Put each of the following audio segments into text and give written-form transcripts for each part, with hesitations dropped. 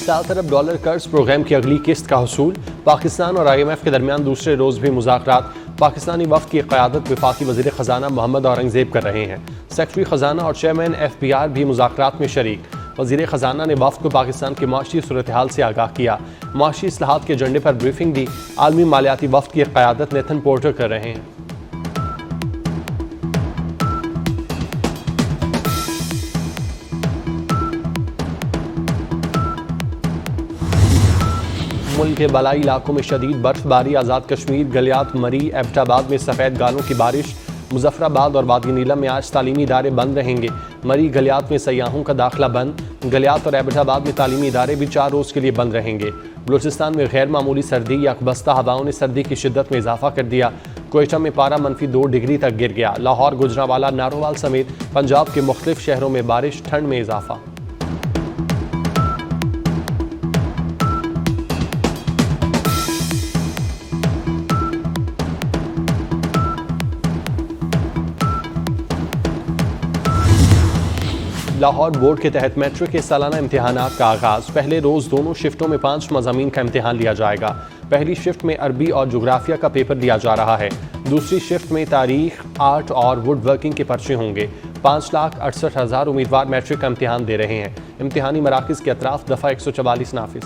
$7 अरब कर्ज प्रोग्राम की अगली किस्त का हसूल। पाकिस्तान और IMF के दरमियान दूसरे रोज भी मुज़ाकरात। पाकिस्तानी वफ़द की क़यादत वफाकी वज़ीर ख़जाना मोहम्मद औरंगज़ेब कर रहे हैं। सेक्रेटरी ख़जाना और चेयरमैन FBR भी मुज़ाकरात में शरीक। वज़ीर ख़जाना ने वफ़द को पाकिस्तान की माशी सूरत हाल से आगाह किया। माशी इस्लाहात के एजेंडे पर ब्रीफिंग दी। आलमी मालियाती वफ़द की क़यादत नेथन पोर्टर कर रहे हैं। मुल्क के बलाई इलाकों में शदीद बर्फबारी। आज़ाद कश्मीर, गलियात, मरी, एबटाबाद में सफ़ेद गालों की बारिश। मुजफ्फराबाद और वादी नीलम में आज तालीमी इदारे बंद रहेंगे। मरी, गलियात में सयाहों का दाखिला बंद। गलियात और एबटाबाद में तालीमी इदारे भी 4 रोज़ के लिए बंद रहेंगे। बलूचिस्तान में गैर मामूली सर्दी या अकबस्ता हवाओं ने सर्दी की शिद्दत में इजाफा कर दिया। कोयटा में पारा -2 डिग्री तक गिर गया। लाहौर, गुजरांवाला, नारोवाल समेत पंजाब के मुख्तलिफ शहरों में बारिश, ठंड में इजाफा। लाहौर बोर्ड के तहत मैट्रिक के सालाना इम्तिहानात का आगाज़। पहले रोज़ दोनों शिफ्टों में 5 मज़ामीन का इम्तिहान लिया जाएगा। पहली शिफ्ट में अरबी और जोग्राफिया का पेपर दिया जा रहा है। दूसरी शिफ्ट में तारीख, आर्ट और वुड वर्किंग के पर्चे होंगे। 5,68,000 उम्मीदवार मैट्रिक का इम्तिहान दे रहे हैं। इम्तिहानी मराकज़ के अतराफ दफ़ा 144 नाफिज।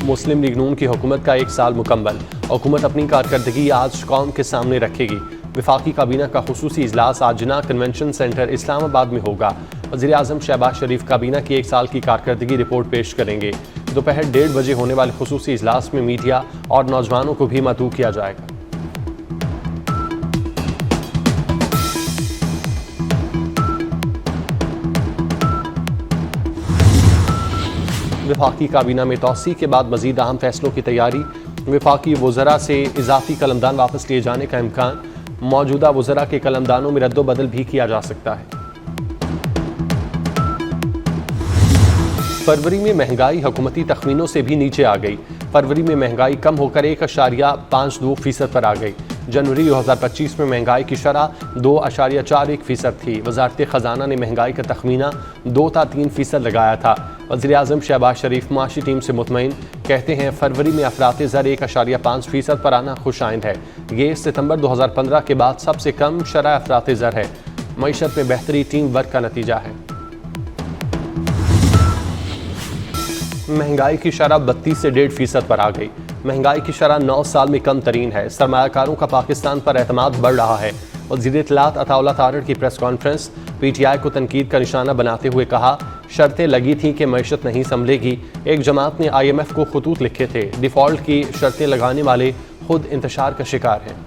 मुस्लिम लीग नून की हुकूमत का 1 साल मुकम्मल। हुकूमत अपनी कारकर्दगी आज कौम के सामने रखेगी। वफाकी काबीना का खुसूसी इजलास आज जिना कन्वेंशन सेंटर इस्लामाबाद में होगा। वज़ीर आज़म शहबाज शरीफ काबीना की 1 साल की कारकर्दगी रिपोर्ट पेश करेंगे। दोपहर 1:30 बजे होने वाले खुसूसी इजलास में मीडिया और नौजवानों को भी मदऊ किया जाएगा। वफाकी काबीना में तौसी के बाद मजीद अहम फैसलों की तैयारी। वफाकी वज़रा से इजाफी कलमदान वापस लिए जाने का इम्कान। मौजूदा वज़रा के कलमदानों में रद्दो-बदल भी किया जा सकता है। फरवरी में महंगाई हुकूमती तखमीनों से भी नीचे आ गई। फरवरी में महंगाई कम होकर 1.52% पर आ गई। जनवरी 2025 में महंगाई की शरह 2.41% थी। वज़ारत ख़जाना ने महंगाई का तखमीना 2 था 3% लगाया था। वज़ीर आज़म शहबाज शरीफ माशी टीम से मुतमईन, कहते हैं फरवरी में अफरात ज़र 1.5% पर आना खुशाइंद है। ये सितंबर 2015 के बाद सबसे कम शरह अफरात ज़र है। मईशत में बेहतरी टीम वर्क का नतीजा है। महंगाई की शरह 32 से 1.5% पर आ गई। महंगाई की शरह 9 साल में कम तरीन है। सरमायाकारों का पाकिस्तान पर एतमाद बढ़ रहा है। वज़ीर इत्तलात अताउल्लाह तारड़ की प्रेस कॉन्फ्रेंस। PTI को तनकीद का निशाना बनाते हुए कहा, शर्तें लगी थीं कि मईशत नहीं संभलेगी। एक जमात ने IMF को खतूत लिखे थे। डिफ़ॉल्ट की शर्तें लगाने वाले खुद इंतशार का शिकार हैं।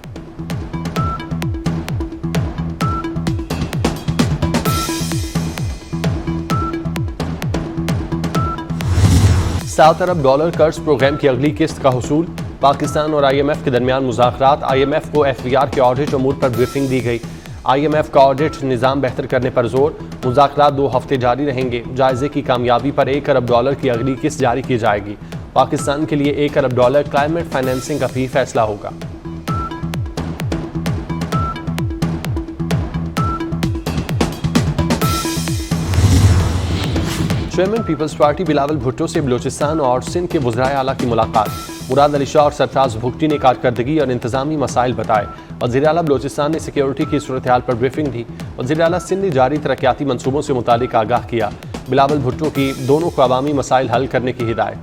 $7 अरब कर्ज प्रोग्राम की अगली किस्त का हुसूल। पाकिस्तान और IMF के दरमियान मुज़ाकरात। IMF को FBR के ऑडिट अमूर पर ब्रीफिंग दी गई। IMF का ऑडिट निज़ाम बेहतर करने पर जोर। मुज़ाकरात 2 हफ्ते जारी रहेंगे। जायजे की कामयाबी पर $1 अरब की अगली किस्त जारी की जाएगी। पाकिस्तान के लिए $1 अरब क्लाइमेट फाइनेंसिंग का भी फैसला होगा। चेयरमैन पीपल्स पार्टी बिलावल भुट्टो से बलूचिस्तान और सिंध के वज़राए आला की मुलाकात। मुराद अली शाह और सरफराज भुगटी ने कारकर्दगी और इंतजामी मसाइल बताए। वज़ीर आला बलूचिस्तान ने सिक्योरिटी की सूरत हाल पर ब्रीफिंग दी। वज़ीर आला सिंध ने जारी तरक्याती मंसूबों से मुतालिक आगाह किया। बिलावल भुट्टो की दोनों को अवामी मसाइल हल करने की हिदायत।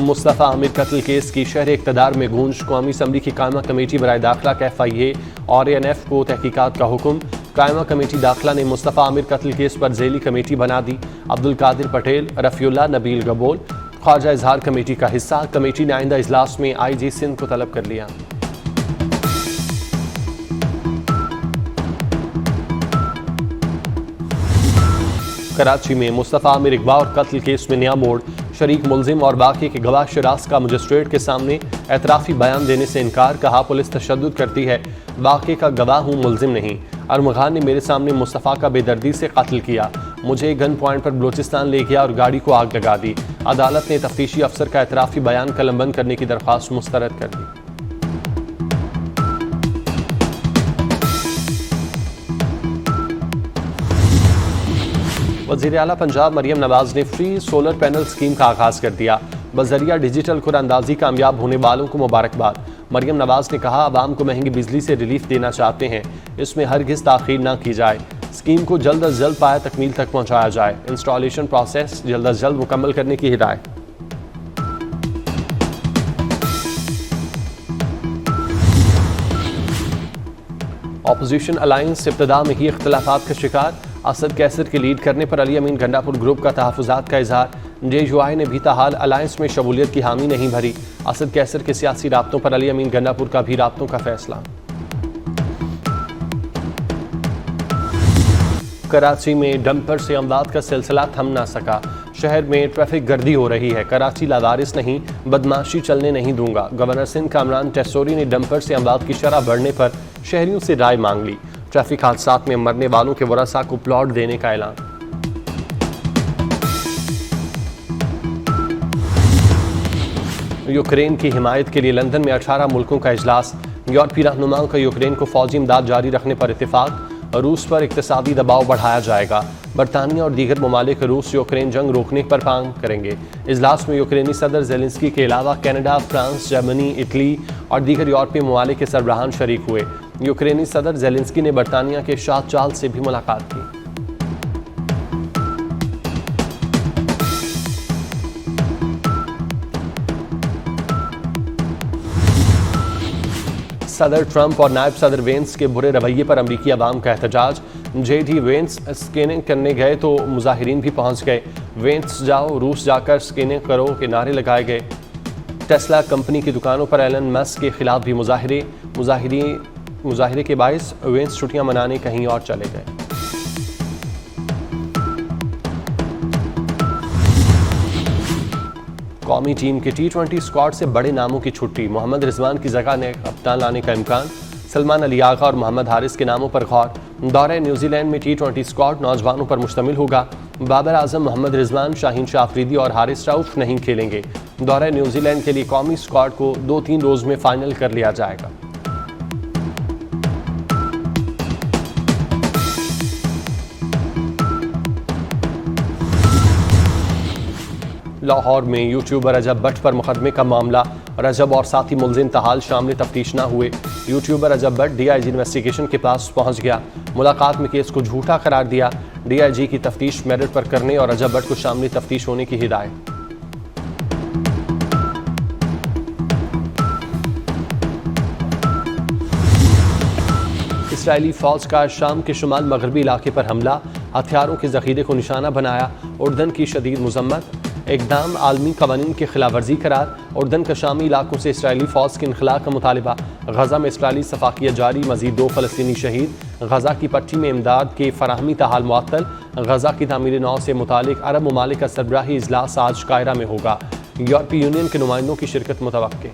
मुस्तफ़ा आमिर कत्ल केस की शहर इक़्तिदार में गूंज। कौमी असम्बली की कायमा कमेटी बराए दाखिला का FIA और ANF को तहकीकात का हुक्म। कायमा कमेटी दाखिला ने मुस्तफ़ा आमिर कत्ल केस पर झेली कमेटी बना दी। अब्दुल कादिर पटेल, रफ़ीउल्लाह नबील गबोल ख्वाजा इजहार कमेटी का हिस्सा। कमेटी ने आइंदा इजलास में IG सिंध को तलब कर लिया। कराची में मुस्तफ़ा आमिर इकबा और कत्ल केस में नया मोड़। शरीक मुलजिम और बाकी के गवाह शरास का मजिस्ट्रेट के सामने एतराफ़ी बयान देने से इनकार। कहा, पुलिस तशद्दुद करती है, बाकी का गवाह हूँ, मुलजिम नहीं। अरमगान ने मेरे सामने मुस्तफ़ा का बेदर्दी से कत्ल किया, मुझे गन पॉइंट पर बलूचिस्तान ले गया और गाड़ी को आग लगा दी। अदालत ने तफ्तीशी अफसर का एतराफ़ी बयान कलमबंद करने की दरख्वास्त मुस्तरद कर दी। वज़ीर आला पंजाब मरियम नवाज ने फ्री सोलर पैनल स्कीम का आगाज़ कर दिया। बज़रिया डिजिटल कुरानंदाजी कामयाब होने वालों को मुबारकबाद। मरियम नवाज ने कहा, आवाम को महंगी बिजली से रिलीफ देना चाहते हैं, इसमें हरगिज़ ताख़ीर न की जाए। स्कीम को जल्द अज जल्द पाया तकमील तक पहुँचाया जाए। इंस्टॉलेशन प्रोसेस जल्द अज जल्द मुकम्मल करने की हिदायत। अपोजिशन अलायंस इब्तिदा में ही इख्तिलाफात का शिकार। असद कैसर के लीड करने पर अली अमीन गंडापुर ग्रुप का तहफ़्फ़ुज़ात का इजहार। JUI ने भी ताहाल अलायंस में शमूलियत की हामी नहीं भरी। असद कैसर के सियासी राब्तों पर अली अमीन गंडापुर का भी राब्तों का फैसला। कराची में डंपर से अमवात का सिलसिला थम ना सका। शहर में ट्रैफिक गर्दी हो रही है। कराची लावारिस नहीं, बदमाशी चलने नहीं दूंगा। गवर्नर सिंध कामरान टेसोरी ने डंपर से अमवात की शरह बढ़ने पर शहरियों से राय मांग ली। ट्रैफिक हादसात में मरने वालों के वरसा को प्लॉट देने का ऐलान। यूक्रेन की हिमायत के लिए लंदन में 18 मुल्कों का इजलास। यूरोपीय रहनुमाओं का यूक्रेन को फौजी इमदाद जारी रखने पर इत्तेफाक। रूस पर इक्तिसादी दबाव बढ़ाया जाएगा। बरतानिया और दीगर ममालिक रूस यूक्रेन जंग रोकने पर काम करेंगे। इजलास में यूक्रेनी सदर ज़ेलेंस्की के अलावा कनाडा, फ्रांस, जर्मनी, इटली और दीगर यूरोपीय ममालिक के सरबराहान शरीक हुए। यूक्रेनी सदर ज़ेलेंस्की ने बरतानिया के शाह चार्ल्स से भी मुलाकात की। सदर ट्रंप और नायब सदर वेंस के बुरे रवैये पर अमरीकी अवाम का एहतजाज। JD वेंस स्कैनिंग करने गए तो मुजाहिरीन भी पहुंच गए। वेंस जाओ, रूस जाकर स्कैनिंग करो के नारे लगाए गए। टेस्ला कंपनी की दुकानों पर एलन मस्क के खिलाफ भी मुजाहिरे के बायस वेंस छुट्टियां मनाने कहीं और चले गए। कौमी टीम के T20 स्क्वाड से बड़े नामों की छुट्टी। मोहम्मद रिजवान की जगह ने कप्तान लाने का इम्कान। सलमान अली आगा और मोहम्मद हारिस के नामों पर गौर। दौरे न्यूजीलैंड में T20 स्क्वाड नौजवानों पर मुश्तमिल होगा। बाबर आजम, मोहम्मद रिजवान, शाहीन शाह अफरीदी और हारिस रऊफ नहीं खेलेंगे। दौरे न्यूजीलैंड के लिए कौमी स्क्वाड को 2-3 रोज में फाइनल कर लिया जाएगा। लाहौर में यूट्यूबर रजब भट्ट पर मुकदमे का मामला। रजब और साथी मुलजिम तहाल शामिल तफ्तीश न हुए। यूट्यूबर रजब भट्ट DIG इन्वेस्टिगेशन के पास पहुंच गया। मुलाकात में केस को झूठा करार दिया। DIG की तफ्तीश मेरिट पर करने और रजब भट्ट को शामिल तफ्तीश होने की हिदायत। इसराइली फौज का शाम के शुमाल मगरबी इलाके पर हमला। हथियारों के जखीरे को निशाना बनाया। उर्दन की शदीद मुजम्मत। इक़दाम आलमी कवानीन की खिलाफ वर्जी करार। उर्दन का शामी इलाकों से इसराइली फौज के इनखला का मुतालिबा। गजा में इसराइली सफाकियत जारी। मजीद 2 फ़लस्तीनी शहीद। गजा की पट्टी में इमदाद के फराहमी ताहाल मुअत्तल। गजा की तामीर नौ से मुतालिक अरब ममालिक का सरबराही इजलास आज कायरा में होगा। यूरोपीय यूनियन के नुमाइंदों की शिरकत मुतवक्के।